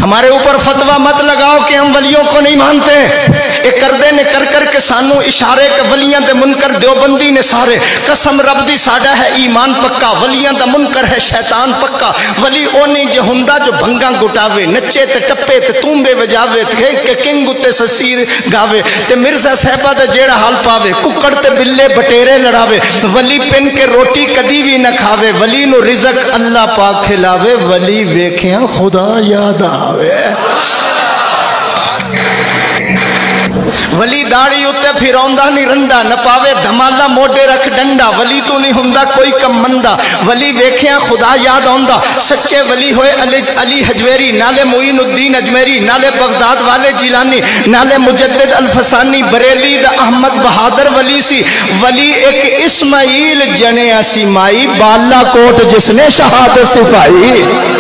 ہمارے اوپر فتویٰ مت لگاؤ کہ ہم ولیوں کو نہیں مانتے. ایک کردے نے کر کر کے سانو اشارے کہ ولیاں دے منکر دیوبندی نے سارے. قسم رب دی ساڈا ہے ایمان پکا, ولیاں دا منکر ہے شیطان پکا. ولی او نہیں جو ہوندا جو بھنگاں گٹاوے, نچے تے ٹپے تے تومبے وجاوے تے کنگ تے سسیر گاوے تے مرزا صاحبہ دا جیڑا حال پاوے, ککڑ تے بلے بٹیرے لڑاوے. ولی پن کے روٹی کدی بھی نہ کھاوے, ولی نو رزق اللہ پاک کھلاوے. ولی ویکھیاں خدا یاد آوے. ولی داڑی اتے پھروندا نہیں رندا, نہ پاوے دھمالا موڈے رکھ ڈنڈا. ولی تو نہیں ہوندا کوئی کم مندا, ولی ویکھیاں خدا یاد آندا. سچے ولی ہوئے علی حجویری, نالے معین الدین اجمیری, نالے بغداد والے جیلانی, نالے مجدد الفسانی. بریلی دا احمد بہادر ولی سی. ولی ایک اسماعیل جنے اسی مائی, بالا کوٹ جس نے شہادت سپائی.